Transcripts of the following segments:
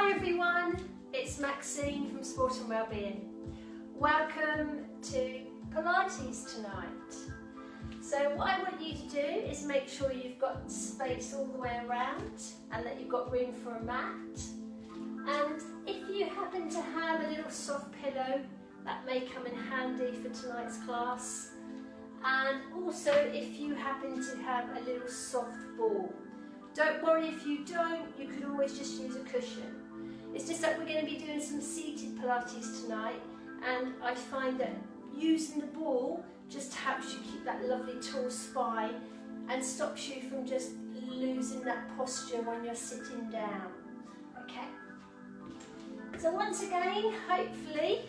Hi everyone, it's Maxine from Sport and Wellbeing. Welcome to Pilates tonight. So what I want you to do is make sure you've got space all the way around and that you've got room for a mat. And if you happen to have a little soft pillow, that may come in handy for tonight's class. And also if you happen to have a little soft ball. Don't worry if you don't, you could always just use a cushion. It's just that we're going to be doing some seated Pilates tonight, and I find that using the ball just helps you keep that lovely tall spine and stops you from just losing that posture when you're sitting down. Okay. So once again, hopefully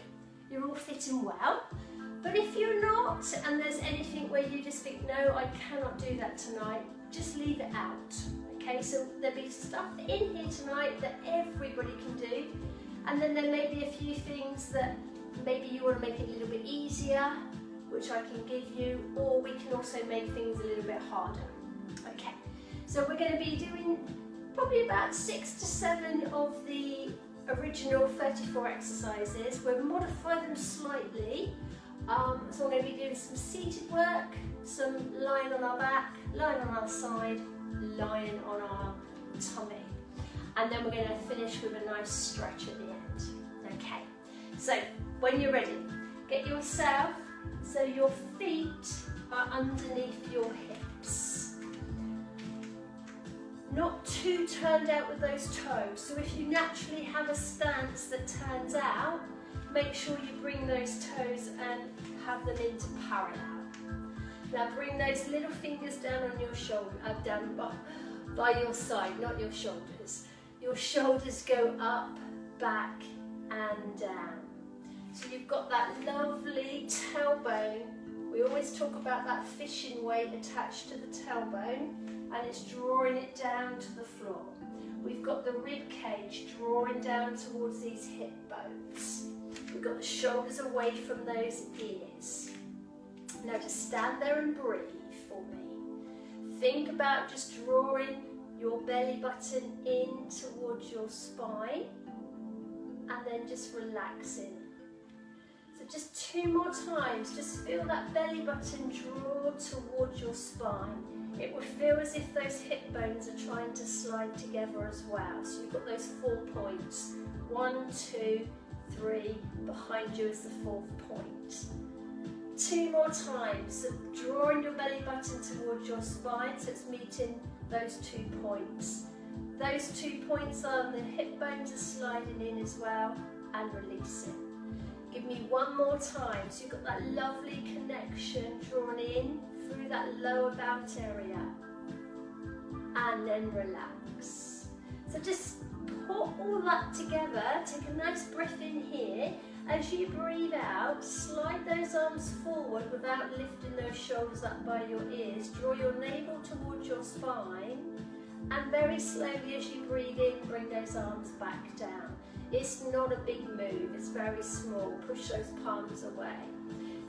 you're all fit and well. But if you're not, and there's anything where you just think, no, I cannot do that tonight, just leave it out. Okay, so there'll be stuff in here tonight that everybody can do, and then there may be a few things that maybe you want to make it a little bit easier, which I can give you, or we can also make things a little bit harder. Okay, so we're going to be doing probably about 6 to 7 of the original 34 exercises. We'll modify them slightly. So we're going to be doing some seated work, some lying on our back, lying on our side, lying on our tummy, and then we're going to finish with a nice stretch at the end. Okay, so when you're ready, get yourself so your feet are underneath your hips, not too turned out with those toes. So if you naturally have a stance that turns out, make sure you bring those toes and have them into parallel. Now bring those little fingers down on your shoulder, down by your side, not your shoulders. Your shoulders go up, back and down. So you've got that lovely tailbone. We always talk about that fishing weight attached to the tailbone, and it's drawing it down to the floor. We've got the rib cage drawing down towards these hip bones. We've got the shoulders away from those ears. Now just stand there and breathe for me. Think about just drawing your belly button in towards your spine and then just relaxing. So just 2 more times, just feel that belly button draw towards your spine. It will feel as if those hip bones are trying to slide together as well. So you've got those 4 points. 1, 2, 3, behind you is the 4th point. 2 more times, so drawing your belly button towards your spine, so it's meeting those 2 points. Those 2 points are the hip bones are sliding in as well and releasing. Give me 1 more time, so you've got that lovely connection drawn in through that lower belt area, and then relax. So just put all that together, take a nice breath in here. As you breathe out, slide those arms forward without lifting those shoulders up by your ears. Draw your navel towards your spine, and very slowly as you breathe in, bring those arms back down. It's not a big move, it's very small. Push those palms away.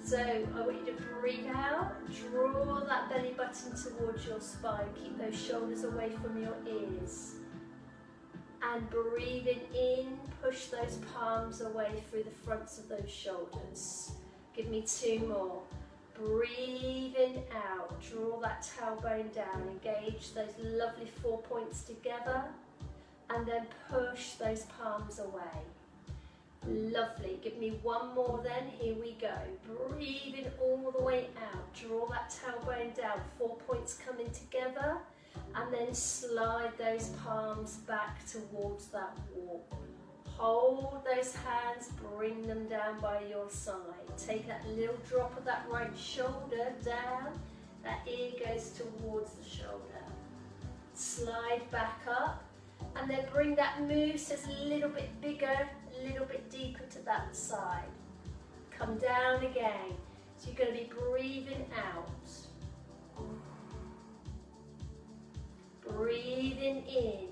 So I want you to breathe out, draw that belly button towards your spine, keep those shoulders away from your ears. And breathing in, push those palms away through the fronts of those shoulders. Give me 2 more. Breathing out, draw that tailbone down, engage those lovely 4 points together, and then push those palms away. Lovely, give me 1 more then, here we go. Breathing all the way out, draw that tailbone down, 4 points coming together, and then slide those palms back towards that wall. Hold those hands, bring them down by your side. Take that little drop of that right shoulder down, that ear goes towards the shoulder. Slide back up, and then bring that move so it's a little bit bigger, a little bit deeper to that side. Come down again. So you're going to be breathing out. Breathing in.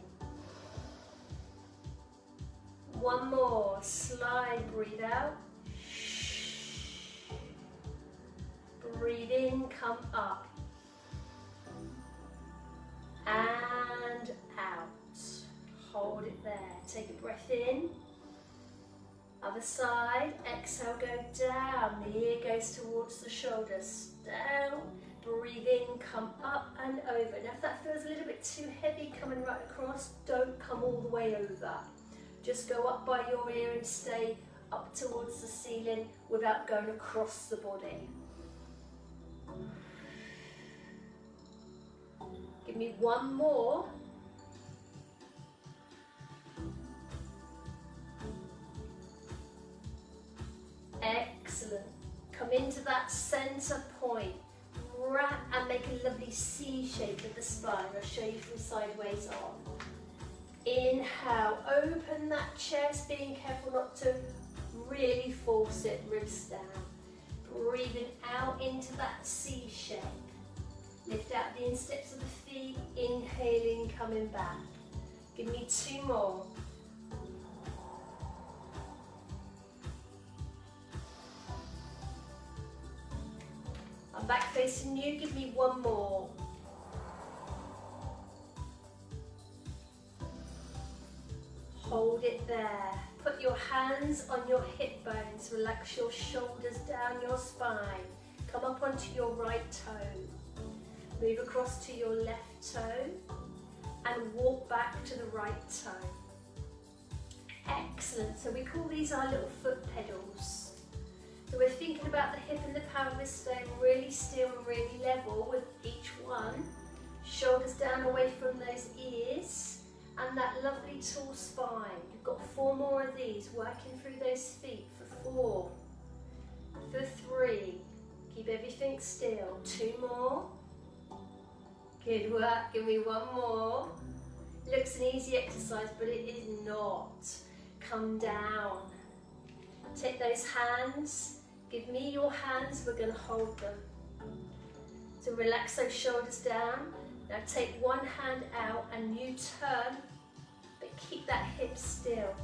1 more, slide, breathe out. Breathe in, come up. And out. Hold it there. Take a breath in. Other side. Exhale, go down. The ear goes towards the shoulders. Down. Breathe in, come up and over. Now if that feels a little bit too heavy coming right across, don't come all the way over. Just go up by your ear and stay up towards the ceiling without going across the body. Give me one more. Excellent. Come into that center point. Wrap and make a lovely C shape with the spine. I'll show you from sideways on. Inhale, open that chest, being careful not to really force it, ribs down. Breathing out into that C shape. Lift out the insteps of the feet, inhaling, coming back. Give me two more. I'm back facing you, give me one more. Hold it there. Put your hands on your hip bones, relax your shoulders down your spine. Come up onto your right toe. Move across to your left toe and walk back to the right toe. Excellent, so we call these our little foot pedals. So we're thinking about the hip and the pelvis staying really still and really level with each one. Shoulders down away from those ears and that lovely tall spine. You've got 4 more of these, working through those feet for 4, for 3. Keep everything still. 2 more. Good work, give me 1 more. Looks an easy exercise, but it is not. Come down. Take those hands. Give me your hands, we're going to hold them. So relax those shoulders down. Now take one hand out and you turn, but keep that hip still.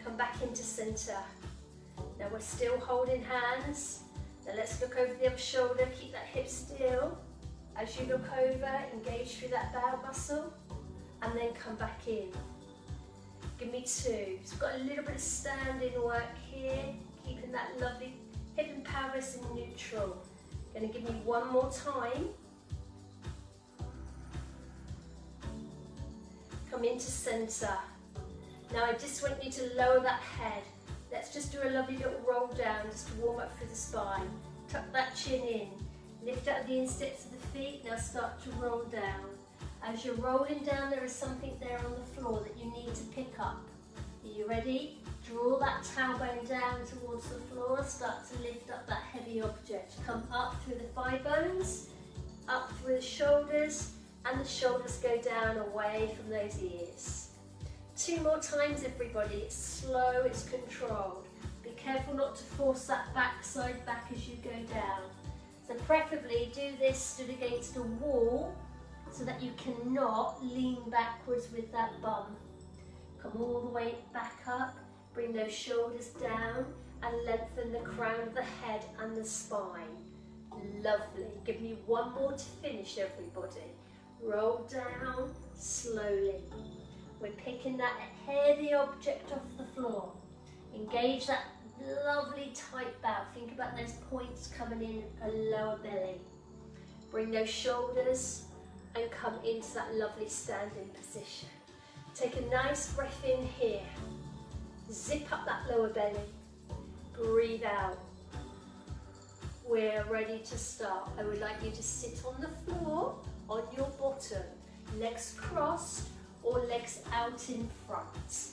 Come back into center. Now we're still holding hands. Now let's look over the other shoulder, keep that hip still. As you look over, engage through that bow muscle, and then come back in. Give me 2. So we've got a little bit of standing work here, keeping that lovely hip and pelvis in neutral. Going to give me 1 more time. Come into center. Now I just want you to lower that head. Let's just do a lovely little roll down just to warm up through the spine. Tuck that chin in. Lift out the insteps of the feet. Now start to roll down. As you're rolling down, there is something there on the floor that you need to pick up. Are you ready? Draw that tailbone down towards the floor. Start to lift up that heavy object. Come up through the thigh bones, up through the shoulders, and the shoulders go down away from those ears. 2 more times, everybody. It's slow, it's controlled. Be careful not to force that backside back as you go down. So preferably do this stood against a wall so that you cannot lean backwards with that bum. Come all the way back up, bring those shoulders down and lengthen the crown of the head and the spine. Lovely. Give me 1 more to finish, everybody. Roll down slowly. We're picking that heavy object off the floor. Engage that lovely tight bow. Think about those points coming in a lower belly. Bring those shoulders and come into that lovely standing position. Take a nice breath in here. Zip up that lower belly. Breathe out. We're ready to start. I would like you to sit on the floor on your bottom, legs crossed or legs out in front.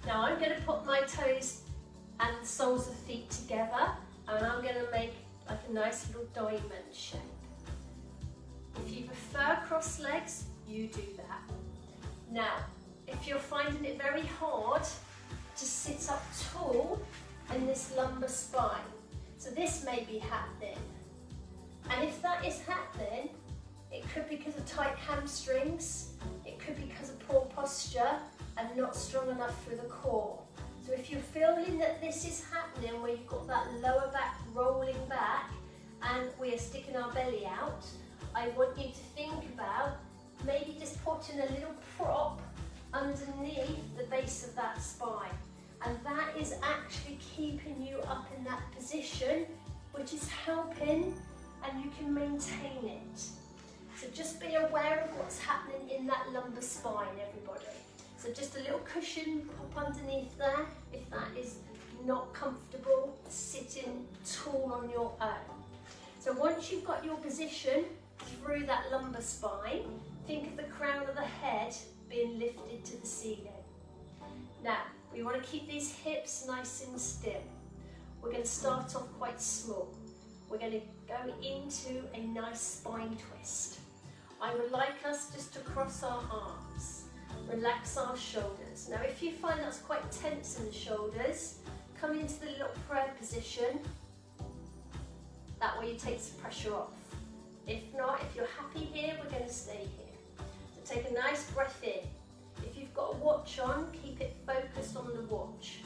Now I'm going to put my toes and the soles of feet together and I'm going to make like a nice little diamond shape. If you prefer cross legs, you do that. Now, if you're finding it very hard to sit up tall in this lumbar spine, so this may be happening, and if that is happening, it could be because of tight hamstrings, it could be because of poor posture and not strong enough through the core. So if you're feeling that this is happening, where you've got that lower back rolling back and we are sticking our belly out, I want you to think about maybe just put putting a little prop underneath the base of that spine. And that is actually keeping you up in that position, which is helping, and you can maintain it. So just be aware of what's happening in that lumbar spine, everybody. So just a little cushion, pop underneath there if that is not comfortable, sitting tall on your own. So once you've got your position through that lumbar spine, think of the crown of the head being lifted to the ceiling. Now, we want to keep these hips nice and still. We're going to start off quite small. We're going to go into a nice spine twist. I would like us just to cross our arms, relax our shoulders. Now, if you find that's quite tense in the shoulders, come into the little prayer position. That way you take some pressure off. If not, if you're happy here, we're going to stay here. So take a nice breath in. If you've got a watch on, keep it focused on the watch.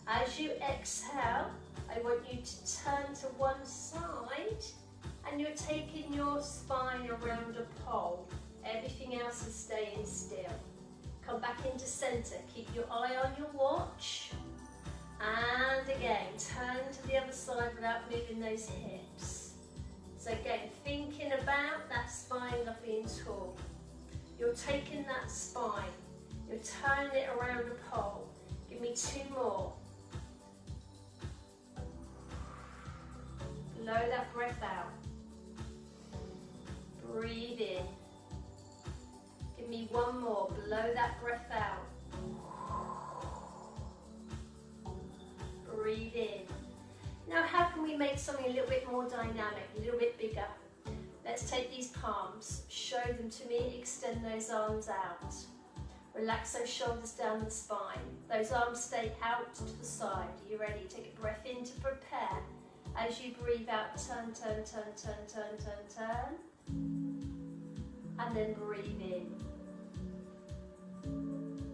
As you exhale, I want you to turn to one side, and you're taking your spine around a pole. Everything else is staying still. Come back into center. Keep your eye on your watch. And again, turn to the other side without moving those hips. So again, thinking about that spine being tall. You're taking that spine. You're turning it around a pole. Give me 2 more. Blow that breath out. Breathe in. Give me 1 more. Blow that breath out. Breathe in. Now, how can we make something a little bit more dynamic, a little bit bigger? Let's take these palms, show them to me, extend those arms out. Relax those shoulders down the spine. Those arms stay out to the side. Are you ready? Take a breath in to prepare. As you breathe out, turn, turn, turn, turn, turn, turn, turn. And then breathe in.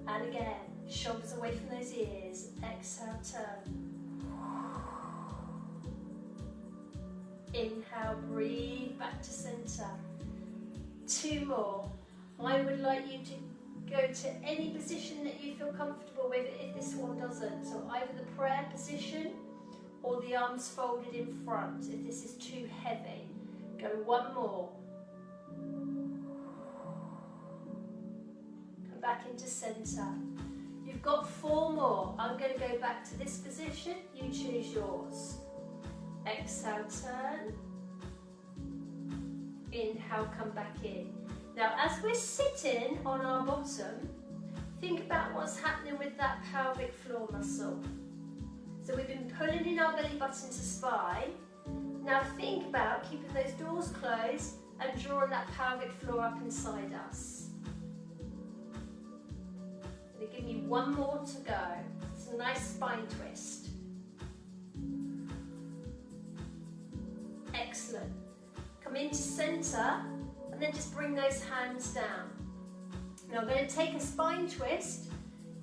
And again, shoulders away from those ears. Exhale, turn. Inhale, breathe back to center. 2 more. I would like you to go to any position that you feel comfortable with if this one doesn't. So either the prayer position or the arms folded in front if this is too heavy. Go 1 more. Come back into center. You've got 4 more. I'm going to go back to this position. You choose yours. Exhale, turn. Inhale, come back in. Now, as we're sitting on our bottom, think about what's happening with that pelvic floor muscle. So we've been pulling in our belly button to spine. Now think about keeping those doors closed and drawing that pelvic floor up inside us. Going to give me 1 more to go. It's a nice spine twist. Excellent. Come into center and then just bring those hands down. Now I'm going to take a spine twist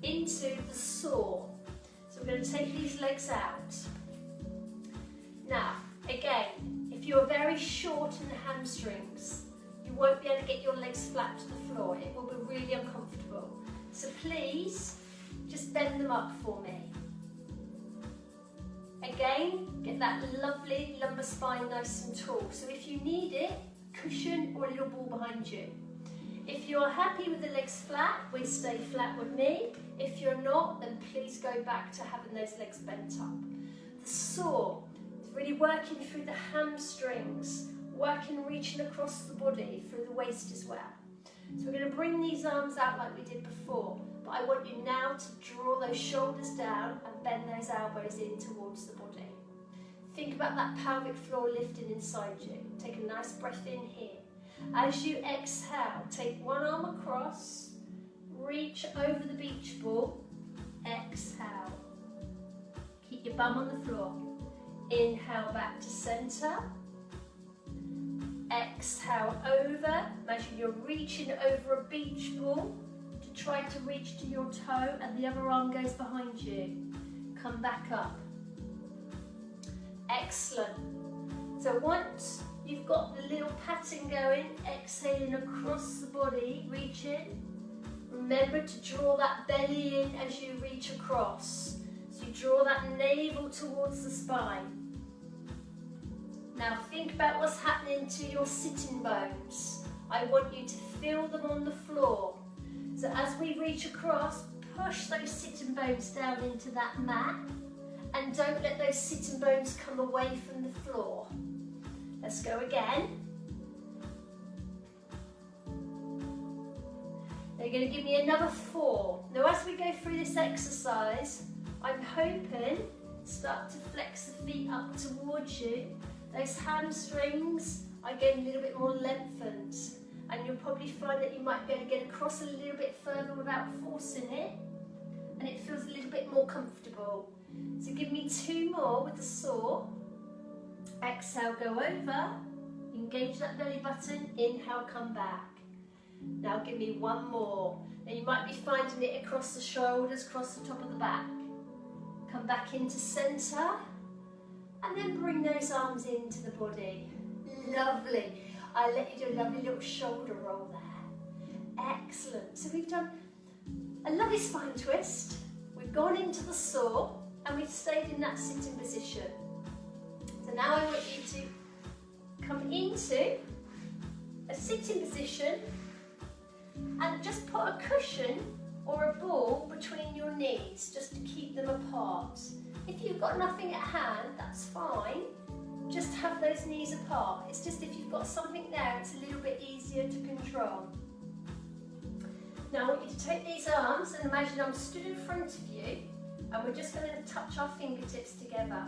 into the saw. So we're going to take these legs out. Now, again, if you're very short in the hamstrings, you won't be able to get your legs flat to the floor. It will be really uncomfortable. So please, just bend them up for me. Again, get that lovely lumbar spine nice and tall. So if you need it, cushion or a little ball behind you. If you're happy with the legs flat, we stay flat with me. If you're not, then please go back to having those legs bent up. The saw is really working through the hamstrings, reaching across the body, through the waist as well. So we're going to bring these arms out like we did before, but I want you now to draw those shoulders down and bend those elbows in towards the body. Think about that pelvic floor lifting inside you. Take a nice breath in here. As you exhale, take one arm across, reach over the beach ball, exhale. Keep your bum on the floor. Inhale back to center. Exhale over. Imagine you're reaching over a beach ball to try to reach to your toe and the other arm goes behind you. Come back up. Excellent. So once You've got the little pattern going, exhaling across the body, reaching. Remember to draw that belly in as you reach across. So you draw that navel towards the spine. Now think about what's happening to your sitting bones. I want you to feel them on the floor. So as we reach across, push those sitting bones down into that mat and don't let those sitting bones come away from the floor. Let's go again. Now you're going to give me another 4. Now as we go through this exercise, I'm hoping start to flex the feet up towards you. Those hamstrings are getting a little bit more lengthened, and you'll probably find that you might be able to get across a little bit further without forcing it, and it feels a little bit more comfortable. So give me 2 more with the saw. Exhale, go over, engage that belly button, inhale, come back. Now give me 1 more. Now you might be finding it across the shoulders, across the top of the back. Come back into centre, and then bring those arms into the body. Lovely. I'll let you do a lovely little shoulder roll there. Excellent. So we've done a lovely spine twist. We've gone into the saw, and we've stayed in that sitting position. So now I want you to come into a sitting position and just put a cushion or a ball between your knees just to keep them apart. If you've got nothing at hand, that's fine. Just have those knees apart. It's just if you've got something there, it's a little bit easier to control. Now I want you to take these arms and imagine I'm stood in front of you, and we're just going to touch our fingertips together.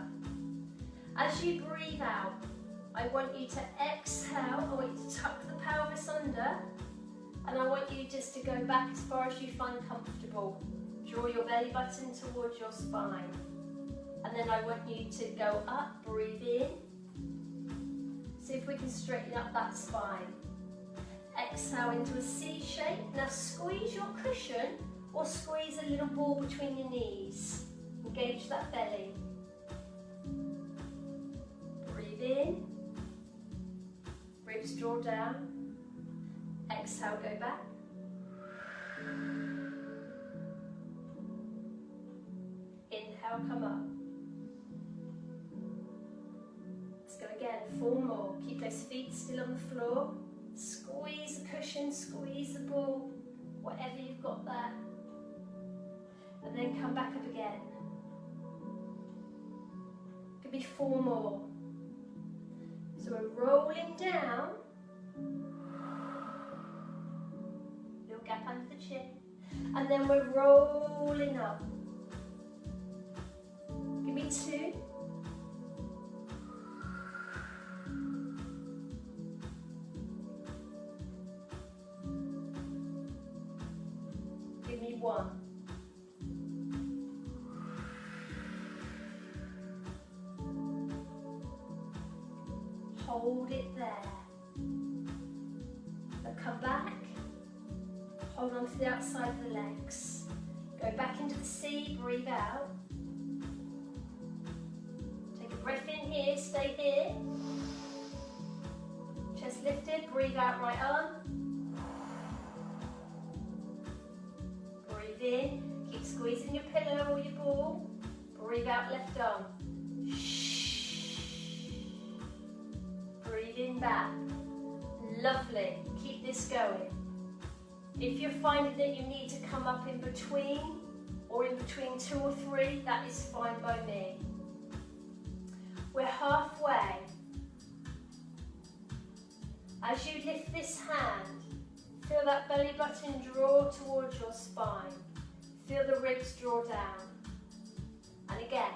As you breathe out, I want you to exhale. I want you to tuck the pelvis under, and I want you just to go back as far as you find comfortable. Draw your belly button towards your spine. And then I want you to go up, breathe in. See if we can straighten up that spine. Exhale into a C shape. Now squeeze your cushion or squeeze a little ball between your knees. Engage that belly. Breathe in. Ribs draw down. Exhale, go back. Inhale, come up. Let's go again, 4 more. Keep those feet still on the floor. Squeeze the cushion, squeeze the ball, whatever you've got there. And then come back up again. Could be 4 more. So we're rolling down. Little gap under the chin. And then we're rolling up. Give me 2. Give me 1. Hold it there. Now come back. Hold on to the outside of the legs. Go back into the C, breathe out. Take a breath in here, stay here. Chest lifted, breathe out right arm. Breathe in, keep squeezing your pillow or your ball. Breathe out left arm. Breathe in back. Lovely, keep this going. If you're finding that you need to come up in between or in between 2 or 3, that is fine by me. We're halfway. As you lift this hand, feel that belly button draw towards your spine. Feel the ribs draw down. And again.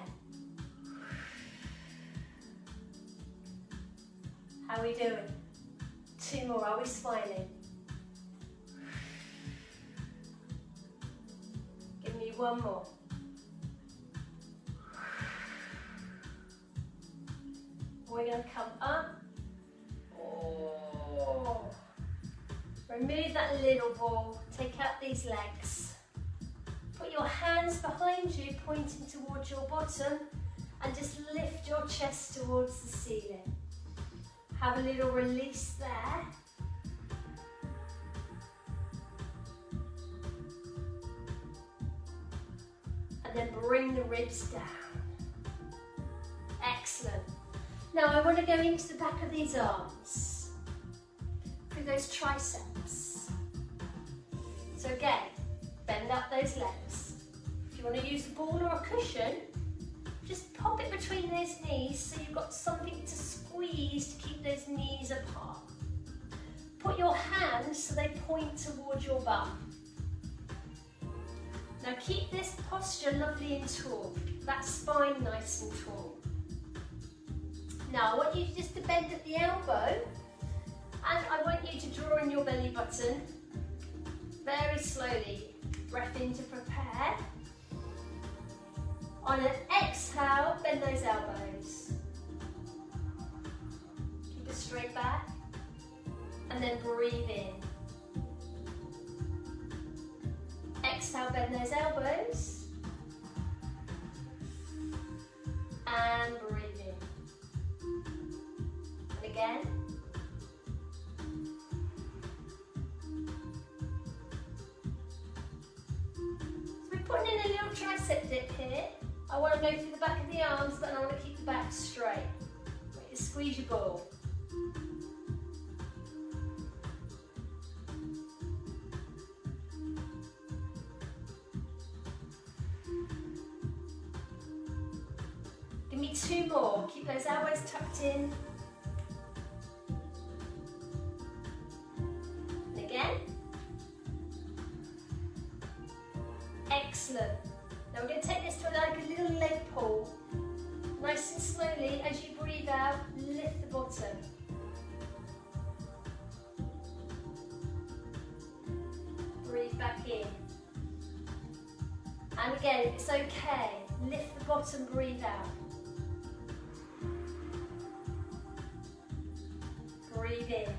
How are we doing? 2 more, are we smiling? Give me 1 more. We're going to come up. Oh. Remove that little ball. Take out these legs. Put your hands behind you, pointing towards your bottom, and just lift your chest towards the ceiling. Have a little release there. And then bring the ribs down. Excellent. Now I want to go into the back of these arms, through those triceps. So again, bend up those legs. If you want to use a ball or a cushion, just pop it between those knees so you've got something to squeeze to keep those knees apart. Put your hands so they point towards your bum. Now keep this posture lovely and tall, that spine nice and tall. Now I want you just to bend at the elbow, and I want you to draw in your belly button very slowly. Breath in to prepare. On an exhale, bend those elbows. Keep it straight back, and then breathe in. Exhale, bend those elbows, and breathe in. And again. So we're putting in a little tricep dip here. I want to go through the back of the arms, but I want to keep the back straight. You squeeze your ball. Give me 2 more. Keep those elbows tucked in. And again. Excellent. Now we're going to take this to like a little leg pull. Nice and slowly, as you breathe out, lift the bottom. Breathe back in. And again, if it's okay, lift the bottom, breathe out. Breathe in.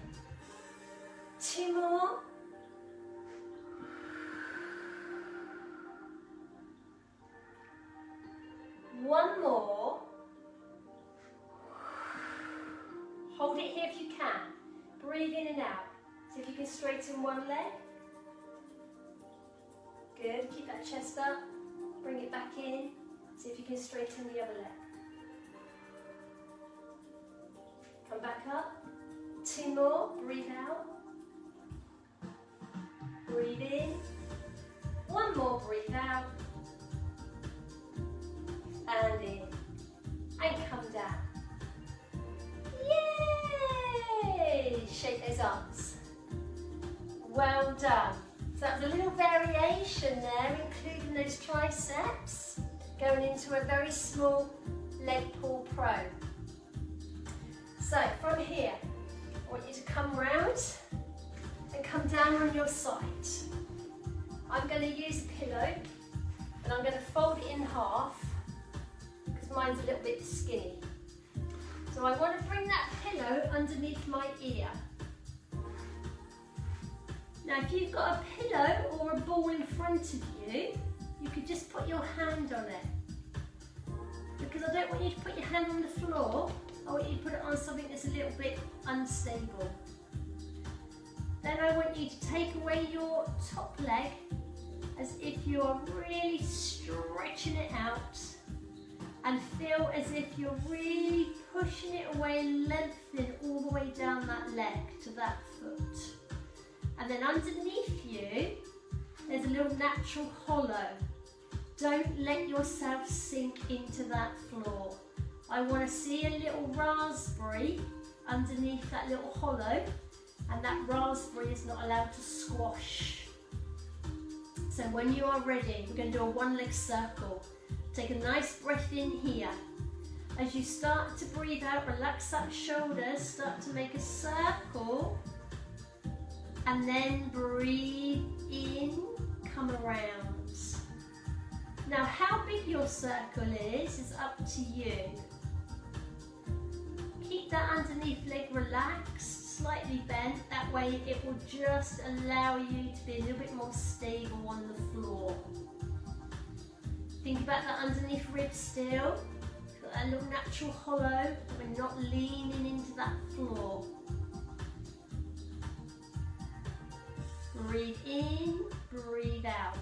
2 more. One more. Hold it here if you can. Breathe in and out. See if you can straighten one leg. Good. Keep that chest up. Bring it back in. See if you can straighten the other leg. Come back up. 2 more. Breathe out. Breathe in. 1 more. Breathe out. And in. And come down. Yay! Shake those arms. Well done. So that was a little variation there, including those triceps, going into a very small leg pull pro. So from here, I want you to come round and come down on your side. I'm going to use a pillow and I'm going to fold it in half because mine's a little bit skinny. So I want to bring that pillow underneath my ear. Now if you've got a pillow or a ball in front of you, you could just put your hand on it. Because I don't want you to put your hand on the floor, I want you to put it on something that's a little bit unstable. Then I want you to take away your top leg as if you're really stretching it out and feel as if you're really pushing it away, lengthening all the way down that leg to that foot. And then underneath you, there's a little natural hollow. Don't let yourself sink into that floor. I want to see a little raspberry underneath that little hollow, and that raspberry is not allowed to squash. So when you are ready, we're going to do a 1-leg circle. Take a nice breath in here. As you start to breathe out, relax that shoulders, start to make a circle, and then breathe in, come around. Now how big your circle is up to you. Keep that underneath leg relaxed, slightly bent, that way it will just allow you to be a little bit more stable on the floor. Think about that underneath rib still. got that little natural hollow. We're not leaning into that floor. Breathe in, breathe out.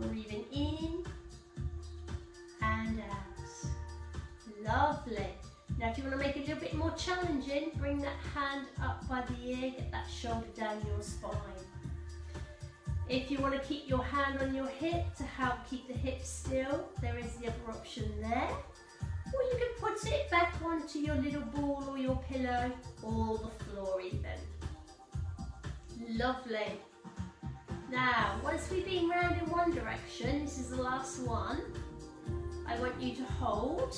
Breathing in and out. Lovely. Now if you want to make it a little bit more challenging, bring that hand up by the ear, get that shoulder down your spine. If you want to keep your hand on your hip to help keep the hips still, there is the other option there. Or you can put it back onto your little ball or your pillow or the floor even. Lovely. Now, once we've been round in one direction, this is the last one, I want you to hold.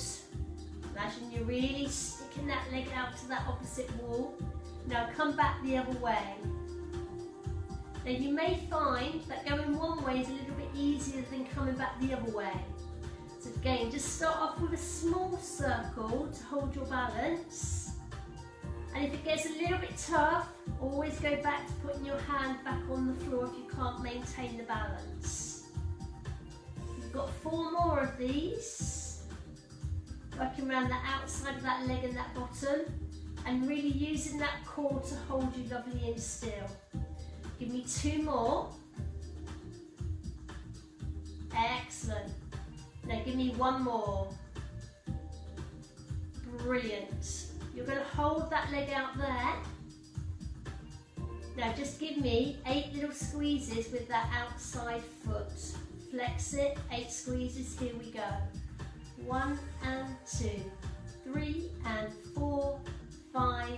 Imagine you're really sticking that leg out to that opposite wall. Now come back the other way. Now you may find that going one way is a little bit easier than coming back the other way. So again, just start off with a small circle to hold your balance. And if it gets a little bit tough, always go back to putting your hand back on the floor if you can't maintain the balance. You've got 4 more of these. Working around the outside of that leg and that bottom. And really using that core to hold you lovely and still. Give me 2 more. Excellent. Now give me 1 more. Brilliant. You're going to hold that leg out there. Now just give me 8 little squeezes with that outside foot. Flex it, 8 squeezes, here we go. 1 and 2, 3 and 4, 5,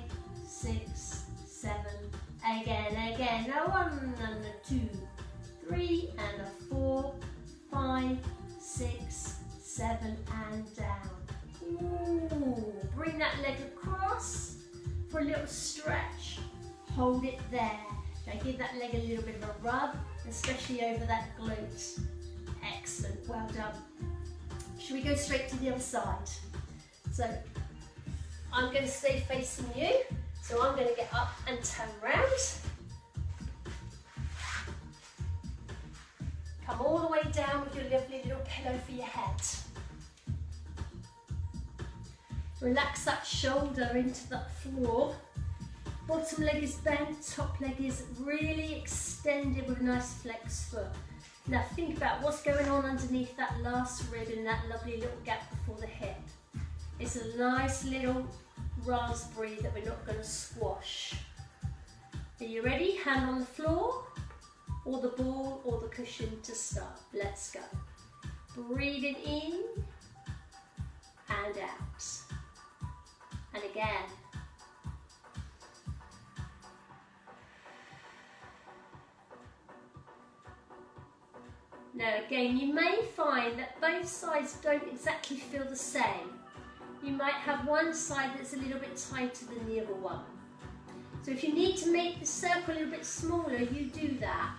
6, 7. Again. Now 1 and a 2, 3 and a 4, 5, 6, 7 and down. Ooh, bring that leg across for a little stretch. Hold it there. Now give that leg a little bit of a rub, especially over that glute. Excellent, well done. Should we go straight to the other side? So I'm going to stay facing you. So I'm going to get up and turn round. Come all the way down with your lovely little pillow for your head. Relax that shoulder into that floor. Bottom leg is bent, top leg is really extended with a nice flex foot. Now think about what's going on underneath that last rib in that lovely little gap before the hip. It's a nice little raspberry that we're not going to squash. Are you ready? Hand on the floor, or the ball, or the cushion to start. Let's go. Breathing in and out. And again. Now again, you may find that both sides don't exactly feel the same. You might have one side that's a little bit tighter than the other one. So if you need to make the circle a little bit smaller, you do that.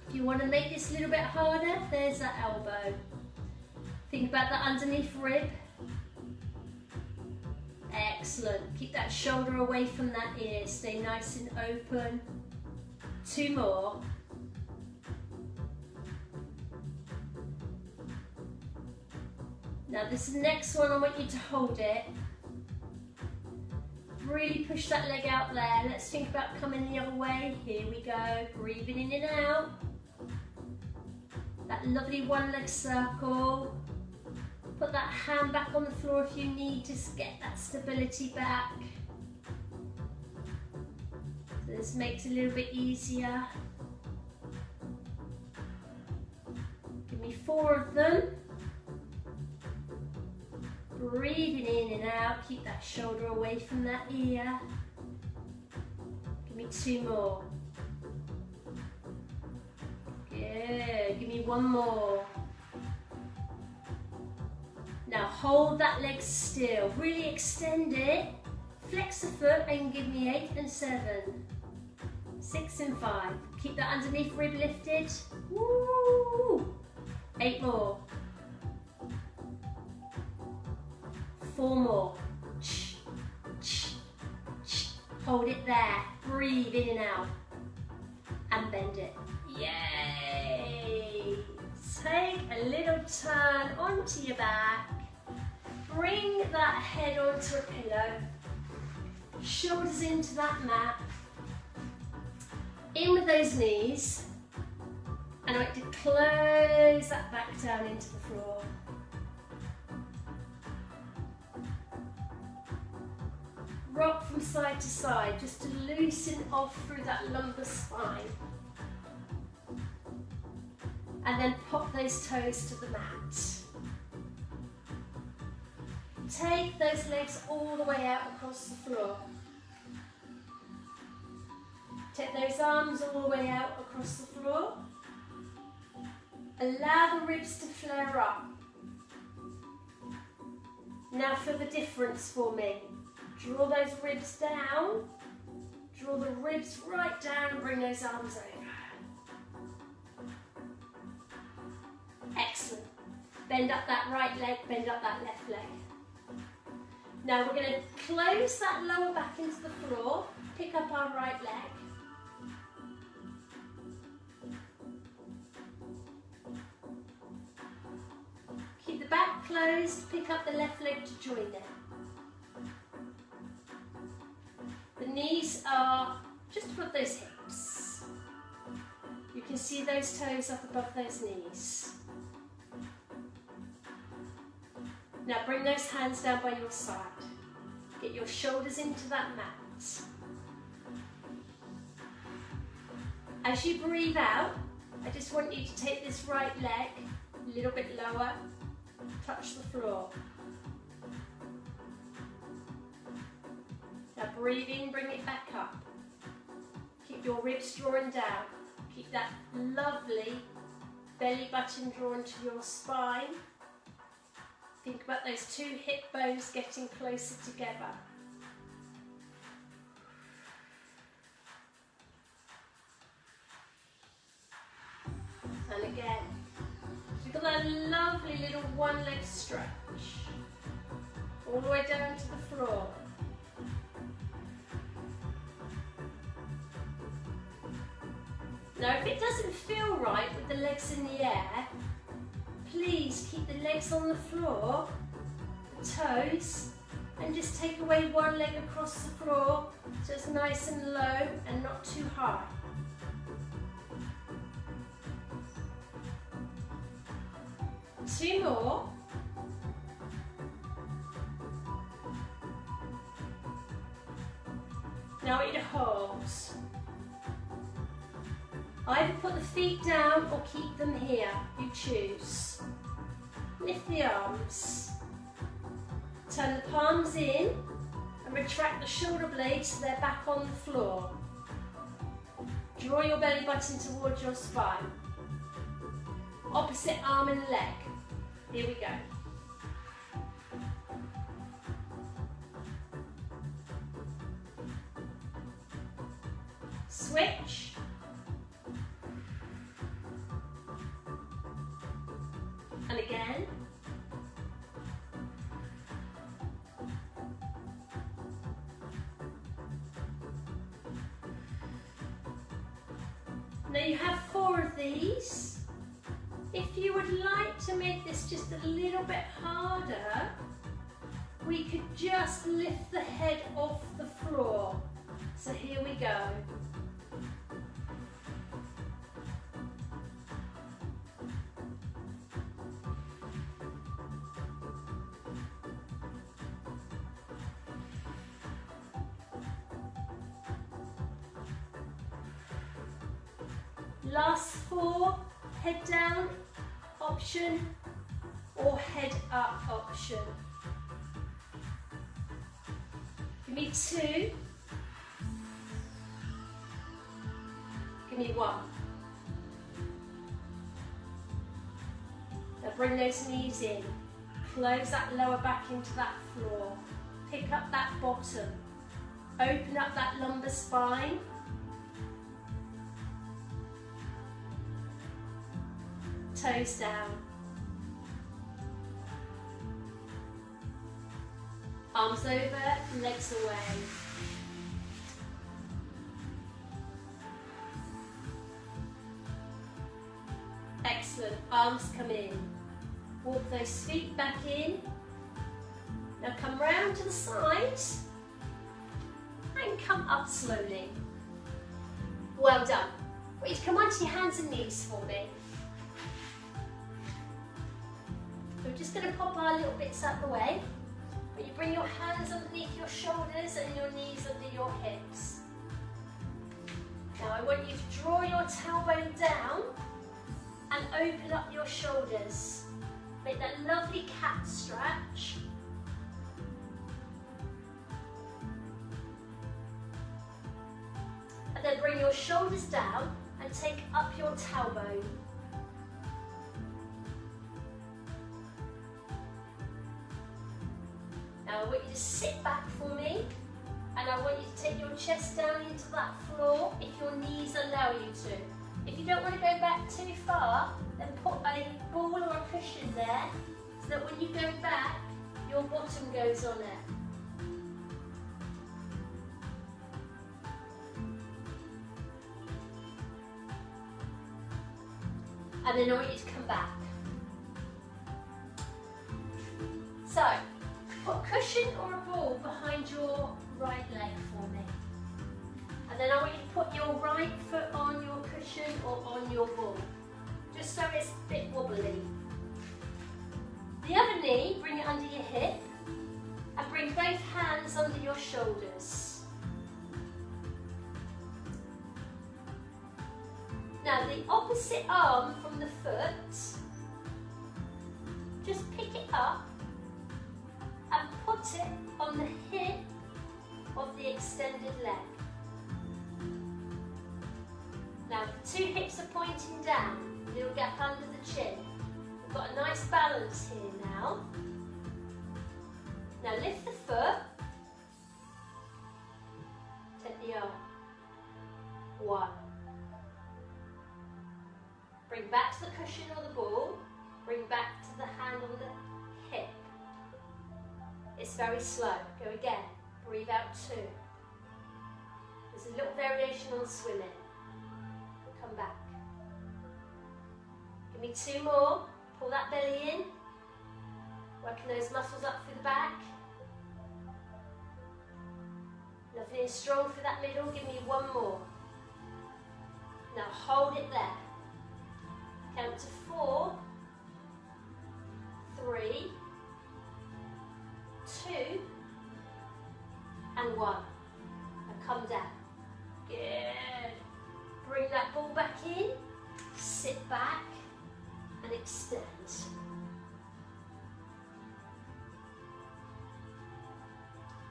If you want to make this a little bit harder, there's that elbow. Think about that underneath rib. Excellent. Keep that shoulder away from that ear. Stay nice and open. 2 more. Now this next one, I want you to hold it. Really push that leg out there. Let's think about coming the other way. Here we go. Breathing in and out. That lovely 1 leg circle. Put that hand back on the floor if you need to get that stability back. So this makes it a little bit easier. Give me 4 of them. Breathing in and out, keep that shoulder away from that ear. Give me 2 more. Good, give me 1 more. Now hold that leg still, really extend it. Flex the foot and give me 8 and 7. 6 and 5. Keep that underneath rib lifted. Woo! 8 more. 4 more. Hold it there. Breathe in and out. And bend it. Yay! Take a little turn onto your back. Bring that head onto a pillow. Shoulders into that mat. In with those knees. And I want you to close that back down into the floor. Rock from side to side, just to loosen off through that lumbar spine. And then pop those toes to the mat. Take those legs all the way out across the floor. Take those arms all the way out across the floor. Allow the ribs to flare up. Now feel the difference for me. Draw those ribs down. Draw the ribs right down and bring those arms over. Excellent. Bend up that right leg, bend up that left leg. Now we're going to close that lower back into the floor, pick up our right leg. Keep the back closed, pick up the left leg to join it. The knees are just above those hips. You can see those toes up above those knees. Now bring those hands down by your side. Get your shoulders into that mat. As you breathe out, I just want you to take this right leg a little bit lower, touch the floor. Now breathe in, bring it back up. Keep your ribs drawn down. Keep that lovely belly button drawn to your spine. Think about those two hip bones getting closer together. And again, you've got that lovely little one leg stretch. All the way down to the floor. Now if it doesn't feel right with the legs in the air, please keep the legs on the floor, the toes, and just take away one leg across the floor so it's nice and low and not too high. Two more. Now I want you to hold. Either put the feet down or keep them here, you choose. Lift the arms. Turn the palms in and retract the shoulder blades so they're back on the floor. Draw your belly button towards your spine. Opposite arm and leg. Here we go. Switch. And again. Now you have 4 of these. If you would like to make this just a little bit harder, we could just lift the head off the floor. So here we go. Last 4, head down option or head up option. Give me 2. Give me 1. Now bring those knees in. Close that lower back into that floor. Pick up that bottom. Open up that lumbar spine. Toes down. Arms over, legs away. Excellent. Excellent. Arms come in. Walk those feet back in. Now come round to the side and come up slowly. Well done. I want you to come onto your hands and knees for me. We're just going to pop our little bits out the way. But you bring your hands underneath your shoulders and your knees under your hips. Now I want you to draw your tailbone down and open up your shoulders. Make that lovely cat stretch. And then bring your shoulders down and take up your tailbone. Now I want you to sit back for me, and I want you to take your chest down into that floor if your knees allow you to. If you don't want to go back too far, then put a ball or a cushion there, so that when you go back, your bottom goes on it. And then I want you to come back. So, put a cushion or a ball behind your right leg for me. And then I want you to put your right foot on your cushion or on your ball, just so it's a bit wobbly. The other knee, bring it under your hip, and bring both hands under your shoulders. Now the opposite arm from the foot, just pick it up and put it on the hip of the extended leg. Now the two hips are pointing down, a little gap under the chin. We've got a nice balance here now. Now lift the foot, take the arm, 1. Bring back to the cushion or the ball, bring back to the hand on the hip. It's very slow. Go again. Breathe out 2. There's a little variation on swimming. Come back. Give me 2 more. Pull that belly in. Working those muscles up through the back. Lovely and strong through that middle. Give me 1 more. Now hold it there. Count to 4, 3, 2, and 1. Now come down. Good. Bring that ball back in, sit back, and extend.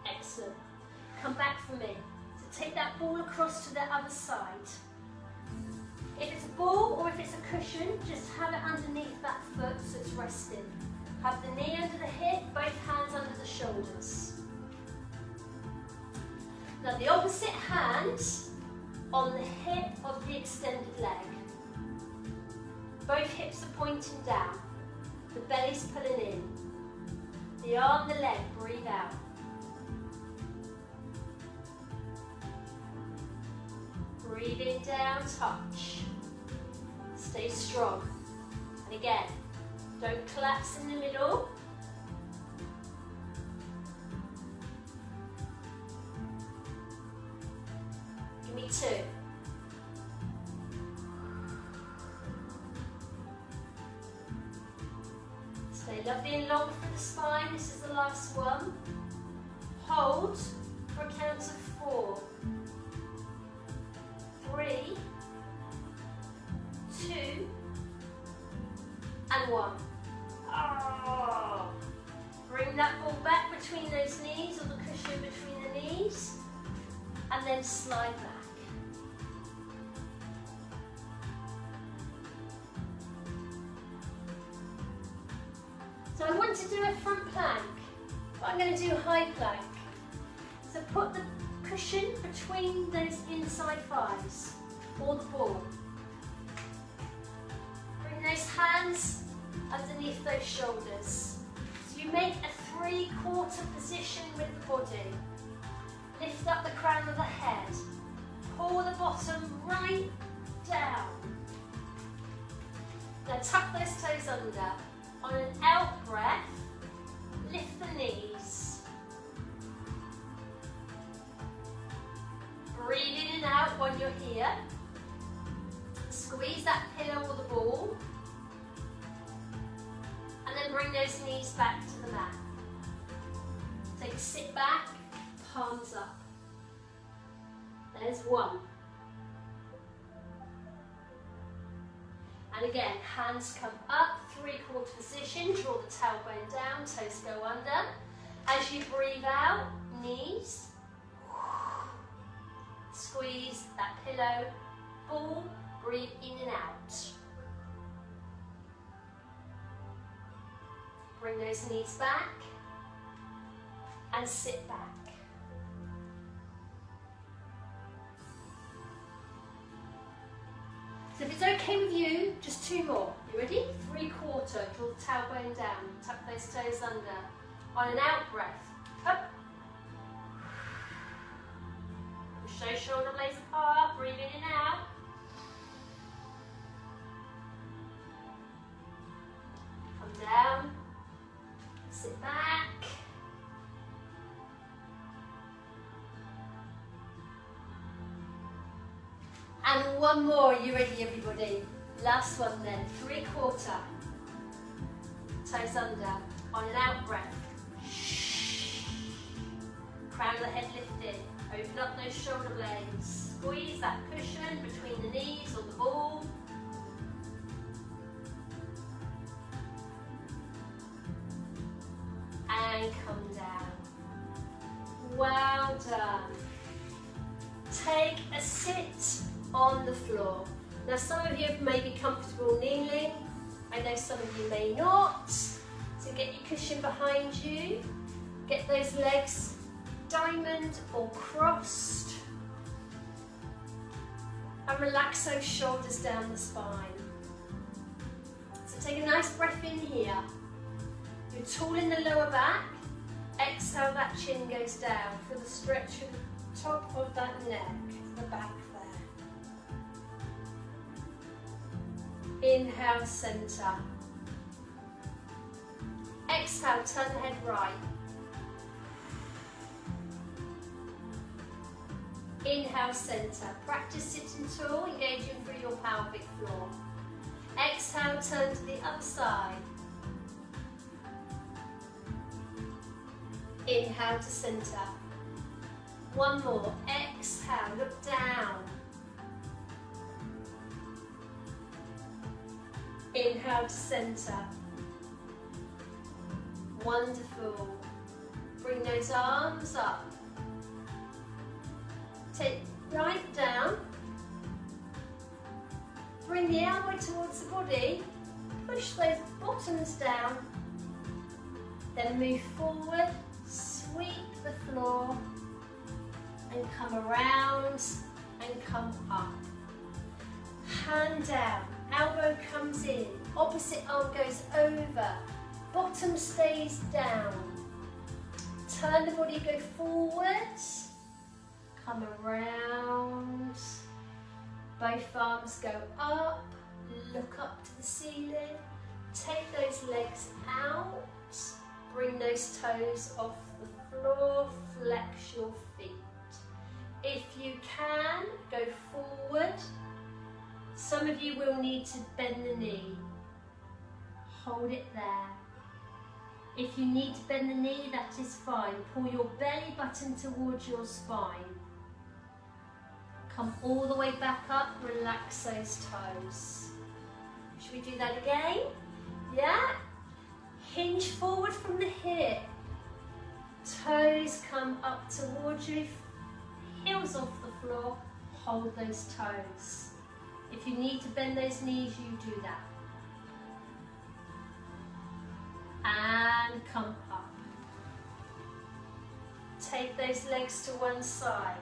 Excellent. Come back for me. So take that ball across to the other side. If it's a ball or if it's a cushion, just have it underneath that foot so it's resting. Have the knee under the hip, both hands under the shoulders. Now the opposite hand on the hip of the extended leg. Both hips are pointing down. The belly's pulling in. The arm, the leg, breathe out. Breathing down, touch. Stay strong. And again, don't collapse in the middle. Give me 2. Stay lovely and long through the spine. This is the last one. Hold for a count of 4. 3, 2, and 1. Oh. Bring that ball back between those knees, or the cushion between the knees, and then slide back. So I want to do a front plank, but I'm going to do a high plank. So put the cushion between those inside thighs, or the ball. Bring those hands underneath those shoulders. So you make a 3/4 position with the body. Lift up the crown of the head. Pull the bottom right down. Now tuck those toes under. On an out breath, lift the knees. Breathe in and out while you're here. Squeeze that pillow or the ball. And then bring those knees back to the mat. Take a sit back, palms up. There's one. And again, hands come up, three-quarter position, draw the tailbone down, toes go under. As you breathe out, knees. Squeeze that pillow, ball, breathe in and out. Bring those knees back and sit back. So if it's okay with you, just two more. You ready? Three-quarter, draw the tailbone down, tuck those toes under. On an out breath, up. Push those shoulder blades apart, breathe in and out. Come down, sit back. And one more, you ready everybody? Last one then, three-quarter. Toes under, on an out breath. Crown of the head lifted, open up those shoulder blades. Squeeze that cushion between the knees or the ball. And come down. Well done. Take a sit on the floor. Now some of you may be comfortable kneeling, I know some of you may not, so get your cushion behind you, get those legs diamond or crossed, and relax those shoulders down the spine. So take a nice breath in here, you're tall in the lower back, exhale that chin goes down, feel the stretch of the top of that neck, the back. Inhale, center. Exhale, turn the head right. Inhale, center. Practice sitting tall, engaging through your pelvic floor. Exhale, turn to the other side. Inhale to center. One more. Exhale, look down. Inhale to center. Wonderful. Bring those arms up. Take right down. Bring the elbow towards the body. Push those bottoms down. Then move forward. Sweep the floor. And come around and come up. Hand down. Elbow comes in, opposite arm goes over, bottom stays down. Turn the body, go forward, come around, both arms go up, look up to the ceiling, take those legs out, bring those toes off the floor, flex your feet. If you can, go forward. Some of you will need to bend the knee. Hold it there. If you need to bend the knee, that is fine. Pull your belly button towards your spine. Come all the way back up, relax those toes. Should we do that again? Yeah? Hinge forward from the hip. Toes come up towards you, heels off the floor, hold those toes. If you need to bend those knees, you do that. And come up. Take those legs to one side.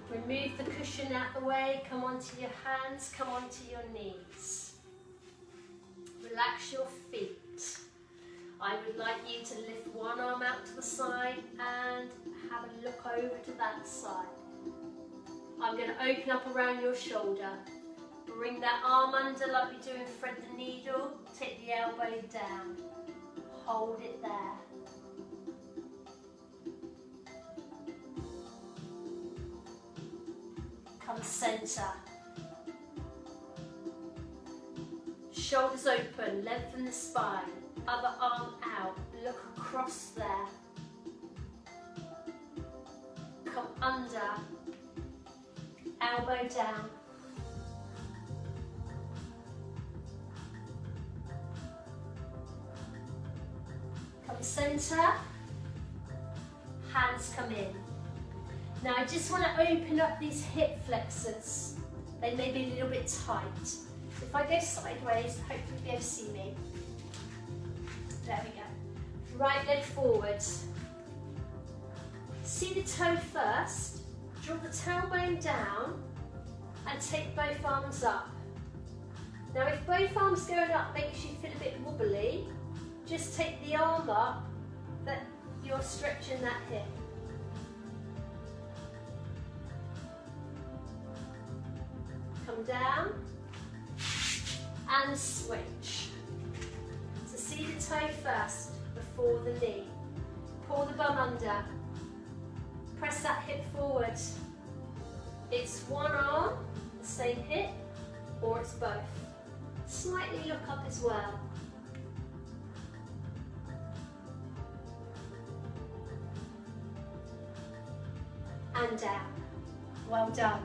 Remove the cushion out the way, come onto your hands, come onto your knees. Relax your feet. I would like you to lift one arm out to the side and have a look over to that side. I'm going to open up around your shoulder. Bring that arm under like we do in thread the needle. Take the elbow down. Hold it there. Come centre. Shoulders open, lengthen the spine. Other arm out, look across there. Come under, elbow down. Come centre, hands come in. Now I just want to open up these hip flexors. They may be a little bit tight. If I go sideways, hopefully you'll be able to see me. There we go. Right leg forward. See the toe first. Draw the tailbone down and take both arms up. Now if both arms going up makes you feel a bit wobbly, just take the arm up that you're stretching that hip. Come down and switch. So see the toe first before the knee. Pull the bum under. Press that hip forward. It's one arm, the same hip, or it's both. Slightly look up as well. And down. Well done.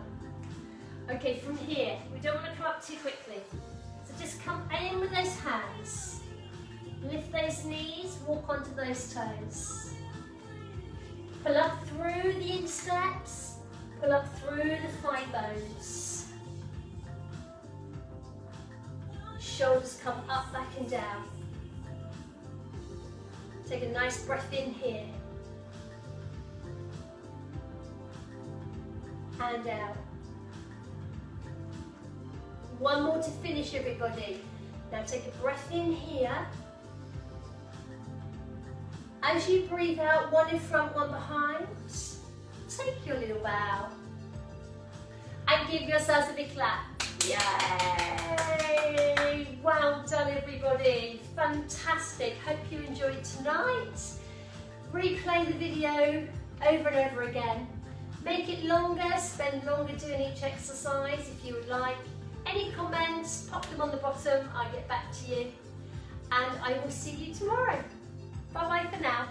Okay, from here, we don't want to come up too quickly. So just come in with those hands. Lift those knees, walk onto those toes. Pull up through the insteps, pull up through the thigh bones. Shoulders come up, back and down. Take a nice breath in here. And out. One more to finish, everybody. Now take a breath in here. As you breathe out, one in front, one behind, take your little bow. And give yourselves a big clap. Yay! Well done, everybody. Fantastic. Hope you enjoyed tonight. Replay the video over and over again. Make it longer, spend longer doing each exercise if you would like. Any comments, pop them on the bottom, I'll get back to you. And I will see you tomorrow. Bye bye for now.